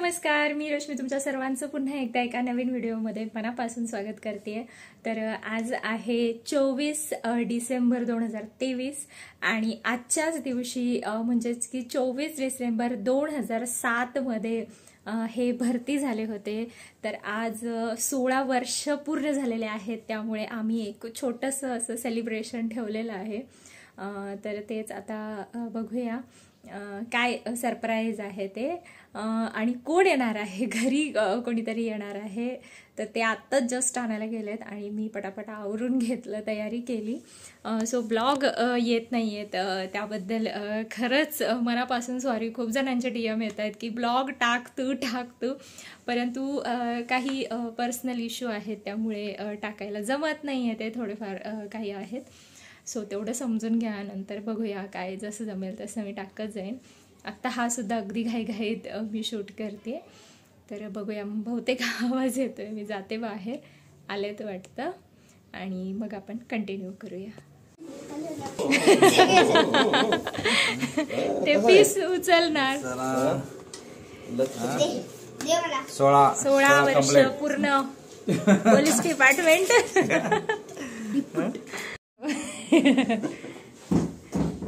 नमस्कार, मी रश्मी तुमच्या सर्वांचं पुन्हा एकदा एका नवीन व्हिडिओमध्ये मनापासून स्वागत करते। तर आज आहे 24 डिसेंबर 2023 आणि आजच्याच दिवशी म्हणजेच की 24 डिसेंबर 2007 मध्ये हे भरती झाले होते। तर आज 16 वर्ष पूर्ण झालेले आहेत, त्यामुळे आम्ही एक छोटंसं असं सेलिब्रेशन ठेवलेलं आहे। तर तेच आता बघूया काय सरप्राईज आहे ते आणि कोण येणार आहे, घरी कोणीतरी येणार आहे। तर ते आत्ताच जस्ट आणायला गेलेत आणि मी पटापट आवरून घेतलं, तयारी केली। सो ब्लॉग येत नाहीयेत, त्याबद्दल खरंच मनापासून सॉरी। खूप जणांचे DM येत आहेत की ब्लॉग टाक तू, परंतु काही पर्सनल इश्यू आहेत, त्यामुळे टाकायला जमत नाहीये। ते थोडेफार काही आहेत, सो तेवढं समजून घ्या। नंतर बघूया काय जसं जमेल तसं मी टाकत जाईन। आत्ता हा सुद्धा अगदी घाईघाईत मी शूट करते, तर बघूया। बहुतेक आवाज येतोय, मी जाते बाहेर, आले तर वाटतं, आणि मग आपण कंटिन्यू करूया। ते पीस उचलणार। 16 वर्ष पूर्ण पोलीस डिपार्टमेंट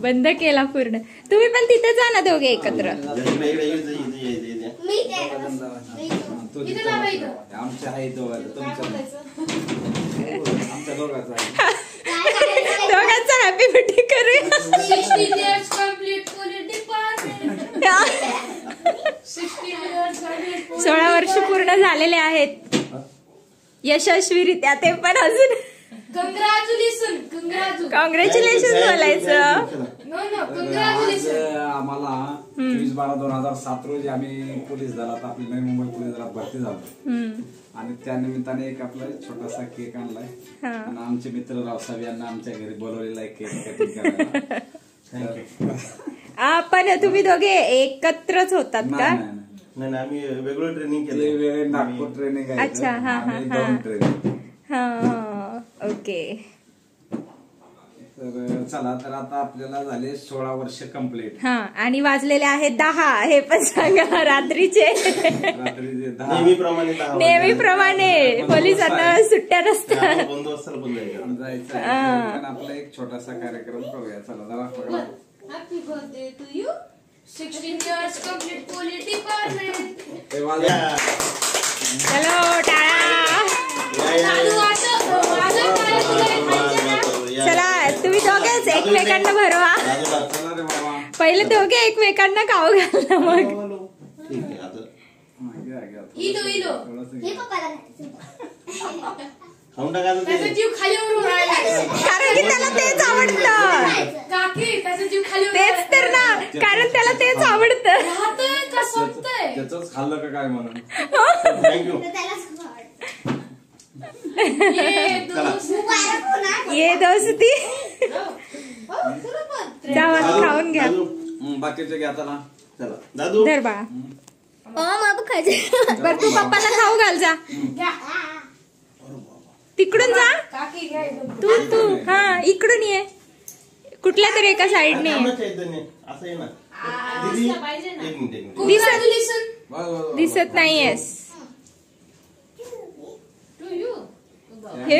बंद केला पूर्ण। तुम्ही पण तिथे जा ना दोघे एकत्र। दोघांचा हॅपी बर्थडे करूया। 16 वर्ष पूर्ण झालेले आहेत यशस्वीरित्या, ते पण अजून कॉंग्रॅच्युलेशन बोलायचं। आम्हाला 24/12/2007 रोजी आम्ही पोलीस दलात, आपली नवी मुंबई पोलीस दलात भरती झालो आणि त्या निमित्ताने एक आपला छोटासा केक आणलाय आणि आमचे मित्र रावसाहेब यांना आमच्या घरी बोलवलेला आहे केक कटिंग करायला। पण तुम्ही दोघे एकत्रच होतात का? नाही, आम्ही वेगळं ट्रेनिंग केलं, नागपूर ट्रेनिंग आहे। अच्छा, हा, ओके। तर चला, तर आता आपल्याला झाले 16 वर्ष कंप्लीट। हा, आणि वाजलेले आहेत 10, हे पण सांगा। रात्रीचे नेहमीप्रमाणे पोलिसांना सुट्ट्या नसतात, जायचं। आपला एक छोटासा कार्यक्रम करूया, चला जरा। Happy birthday to you, 16 years complete police department। चलो टाळा। चला, तुम्ही दोघेच एकमेकांना भरवा। पहिले दोघे एकमेकांना खाऊ घालना, मग कारण की त्याला तेच आवडतं। तेच तर ना, कारण त्याला तेच आवडतं। त्याच खाल्लं का काय म्हणून। ये दोस्ती, जावा खाऊन घ्या। बाकीचे घ्या ना, चला दादू धर बाळा। बरं, तू पप्पाला खाऊ घाल जा, तिकडून जा। तू हा इकडून ये, कुठल्या तरी एका साईडने। दिसत नाहीयेस हे,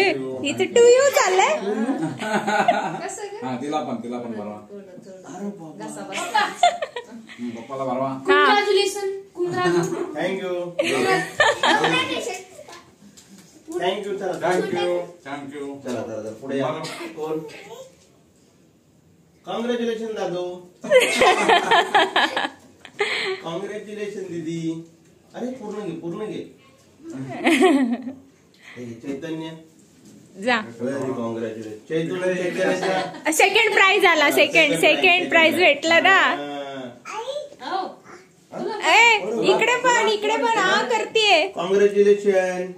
इथे टू यू चाललंय। तिला पण बरवा, पप्पाला बरवा। थँक्यू। चला पुढे कोण? कॉंग्रॅच्युलेशन दादू, कॉंग्रॅच्युलेशन दीदी। अरे पूर्ण घे। चैतन्य जा, कॉंग्रॅच्युलेशन। चैतन्य सेकंड प्राइज आला, सेकंड प्राइज भेटला ना। इकडे पण हा करतीये, कॉंग्रॅच्युलेशन।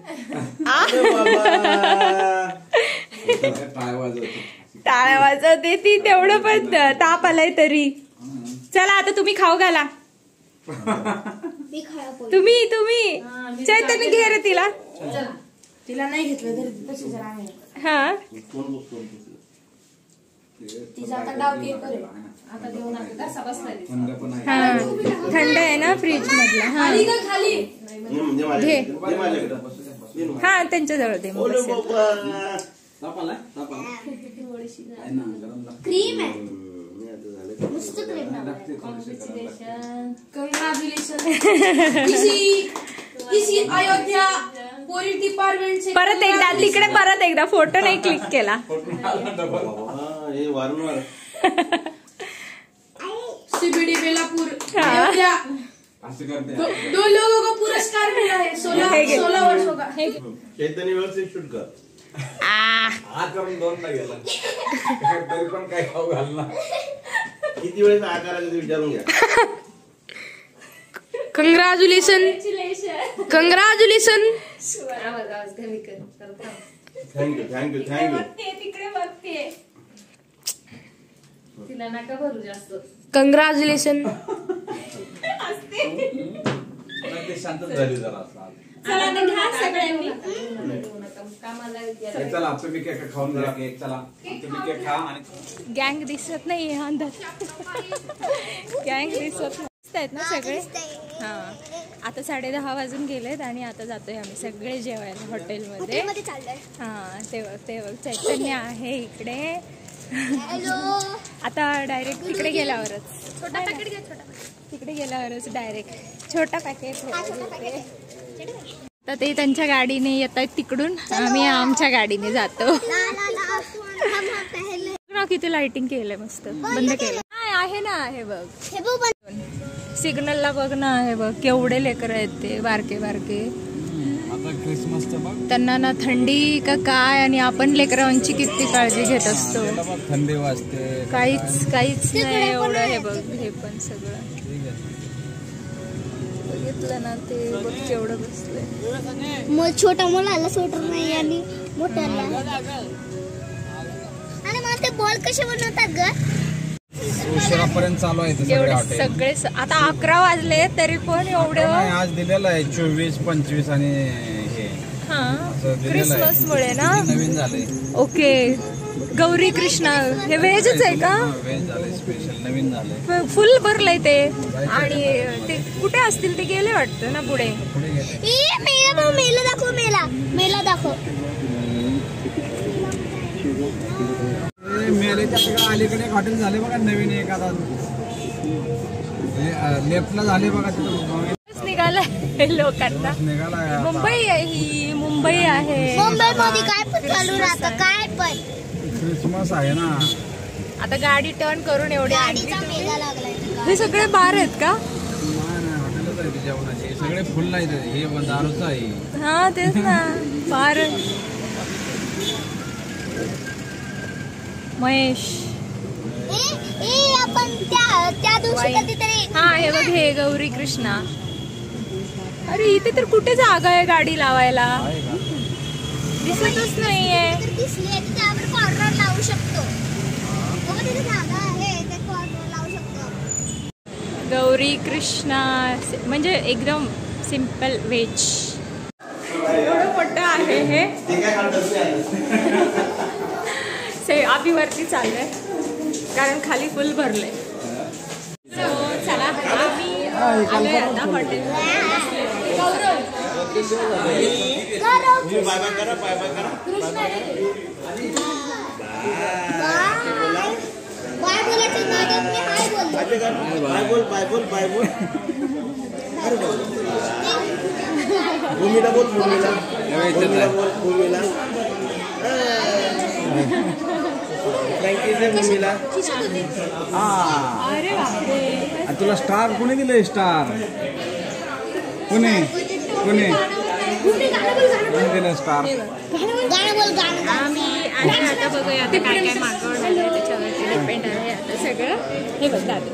टाळ्या वाजवते ती, तेवढं पण ताप आलाय तरी। चला आता तुम्ही खाऊ घाला। तुम्ही चैतन्य घे रे तिला। तिला नाही घेतलं तरी तशी जरा आहे। हा, कोण? थँक्यू। हा, थँक्यू। तिचा आता डाव घे करे. आता देऊ नका कसा बसलाय. थंड पण आहे. हा थंड आहे ना फ्रीज मधला. हा खाली का खाली. घे. हा त्यांच्याजवळ दे मग बसेल. तापाला आहे ना गरम लागतं. क्रीम आहे. मस्त क्रीम लागते थोडीशी गरम लागते. कॉंग्रॅच्युलेशन. इसी अयोध्या पोलीस डिपार्टमेंट से परत एकदा तिकडे परत एकदा फोटो नाही क्लिक केला. हे वारंवार सीबीडी बेलापुर अयोध्या असं करते. दो लोगों को पुरस्कार मिला है 16 वर्षों का. चैतन्य व्यवस्थित शूट कर. हा करून 2 ला गेला तरी पण काय खाऊ घालला. किती वेळेस आकाराचं विचारून घ्या. कंग्रॅच्युलेशन. Thank you thank you thank you. तिकडे बघते. तिला नका भरू जास्त. कंग्रॅच्युलेशन. ते शांत झाली जरा. चला ना घ्या सगळ्यांनी. चला तुम्ही केक खाऊन घ्या. केक चला तुम्ही केक खा. आणि गँग दिसत नाही अंधार. गँग दिसत आहेत ना सगळे. हा आता 10:30 वाजून गेलेत आणि आता जातोय आम्ही सगळे जेवायला हॉटेलमध्ये. हा ते बघ चैतन्य आहे इकडे. आता डायरेक्ट तिकडे गेल्यावरच छोटा पॅकेट घ्या. तिकडे गेल्यावरच डायरेक्ट छोटा पॅकेट. तर ते त्यांच्या गाडीने येत आहेत तिकडून. आम्ही आमच्या गाडीने जातो. किती लाइटिंग केलंय मस्त. बंद केलं आहे ना. आहे बघ सिग्नलला बघ ना. आहे बघ केवढे लेकर आहेत ते बारके बारके. आता क्रिसमसचं बघ. त्यांना ना थंडी का काय. आणि आपण लेकरांची किती काळजी घेत असतो. थंडी वाजते. काहीच नाही एवढं. हे बघ हे पण सगळं बघितलं ना. ते बघ केवढं बसलंय. छोट्या मुलाला स्वेटर नाही आणि मोठ्याला. आणि मग ते बॉल कसे बनवतात ग. उशिरापर्यंत चालू आहे एवढे सगळे. आता 11 वाजले तरी पण एवढं. आज दिलेलं आहे 24, 25 आणि हे. हा क्रिसमस मुळे ना. नवीन झाले. ओके गौरी कृष्णा हे व्हेजच आहे का. व्हेज झाले स्पेशल नवीन झाले. फुल भरलंय ते. आणि ते कुठे असतील ते गेले वाटतं ना पुढे. मेला दाखव. मेला दाखव. मेलेच्या अलीकडे एक हॉटेल झाले बघा नवीन. एक आता लेफ्टला झाले बघा. तिथं निघालाय लोकांना. निघाला. मुंबई आहे ही. मुंबई आहे. मुंबई मध्ये काय पण चालू राहतं. काय पण क्रिसमस आहे ना. आता गाडी टर्न करून एवढे गाडीचा मेला लागलाय. हे सगळे बार आहेत का. हॉटेलच आहे जेवणाचे. सगळे फुल नाही. हे दारूच आहे. हा तेच ना. बार. महेश आपण त्या दिवशी कधीतरी. हा हे बघ हे गौरी कृष्णा. अरे इथे तर कुठे जागा आहे गाडी लावायला. दिसतच नाहीये. दिसली त्यावर कॉर्नर लावू शकतो. तिथे जागा आहे ते कॉर्नर लावू शकतो. गौरी कृष्णा म्हणजे एकदम सिंपल व्हेज. एवढं मोठं आहे हे. आम्ही वरती चाललोय कारण खाली फुल भरलंय. चला आम्ही आलोय आता हॉटेल. बाय बोलायचं नादात मी हाय बोललो. बाय बोल. भूमीला बोल. भूमीला भूमीला. अरे बापरे. तुला स्टार कोणी दिले. स्टार कोणी दिलं स्टार. आम्ही आणि आता बघूया आता काय काय मागवणार आहे त्याच्यावरती डिपेंड आहे आता सगळं. हे बघ दादा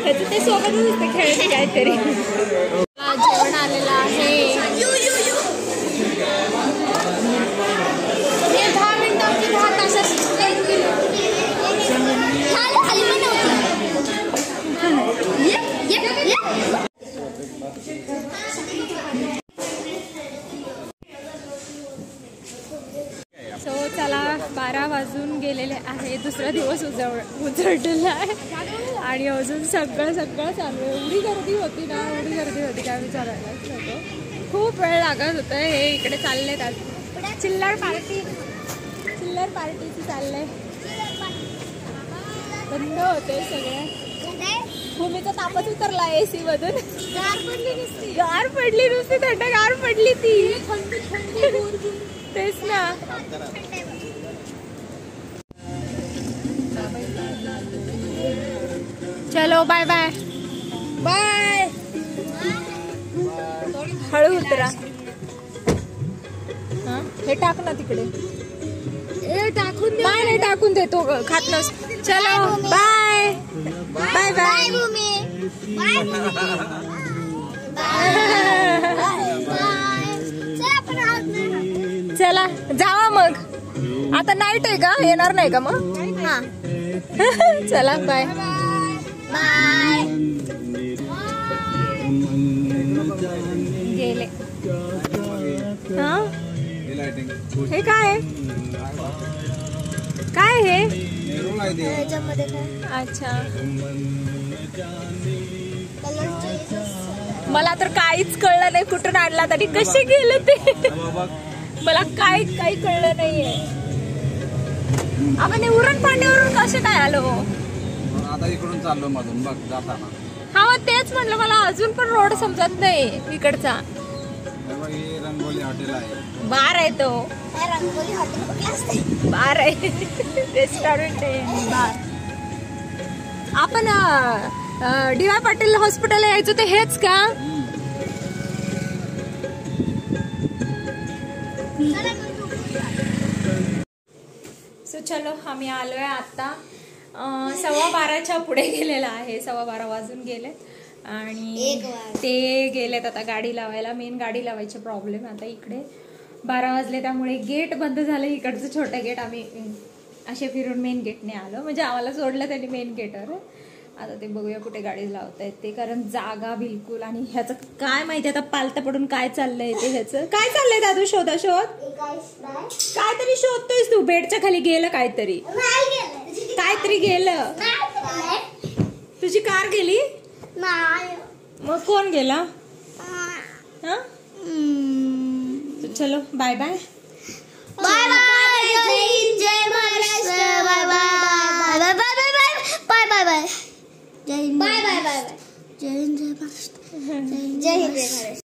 त्याचं ते सोबतच असतं खेळते काहीतरी. जेवण आलेलं आहे. 10 मिनिटांची 10 तासाची सो चला दुसरा दिवस उजळलेला आहे आणि अजून सगळं चालू आहे. एवढी गर्दी होती काय विचारायलाच नको. खूप वेळ लागत होतं. हे इकडे चाललेत आज चिल्लर पार्टीची चाललंय. बंद होते सगळे. भूमीचा तापच उतरला AC मधून. गार पडली नुसती थंडगार पडली ती. तेच ना. चलो बाय बाय बाय. हळू उतरा. हे टाक ना तिकडे. टाकून नाही टाकून देतो खात नस. चलो बाय बाय बाय. चला जावा मग. आता नाईट आहे का? येणार नाही का मग? हा चला बाय बाय. गेले. हा हे काय हे? अच्छा मला तर काहीच कळलं नाही. कुठून आणला तरी कसे गेले ते मला काही कळलं नाहीये. आपण उरण पांड्यावरून कसे काय आलो? आता इकडून चाललो मधून बघ जाताना. हा मग तेच म्हणलं. मला अजून पण रोड समजत नाही इकडचा. रंगोली हॉटेल आहे. बार आहे तो. रंगोली हॉटेल बार आहे. रेस्टॉरंट आहे बार. आपण DY पाटील हॉस्पिटलला यायचो ते हेच का? सो चलो आम्ही आलोय आता. 12:15 पुढे गेलेला आहे. 12:15 वाजून गेले आणि ते गेलेत आता गाडी लावायला. मेन गाडी लावायचे प्रॉब्लेम आता. इकडे 12 वाजले त्यामुळे गेट बंद झालं. इकडचं छोटं गेट आम्ही असे फिरून मेन गेटने आलो. म्हणजे आम्हाला सोडलं त्यांनी मेन गेटवर. आता ते बघूया कुठे गाडी लावतायत ते. कारण जागा बिलकुल. आणि ह्याचं काय माहिती आता पालतं पडून काय चाललंय ते. ह्याचं काय चाललंय दादू? शोध काहीतरी शोधतोयस तू. बेडच्या खाली गेलं काहीतरी गेलं. तुझी कार गेली? मग कोण गेला? चलो बाय बाय बाय बाय. जय Maharashtra. Bye bye bye bye bye bye. जय हिंद. Bye bye bye. जय हिंद. जय महाराष्ट्र. जय हिंद.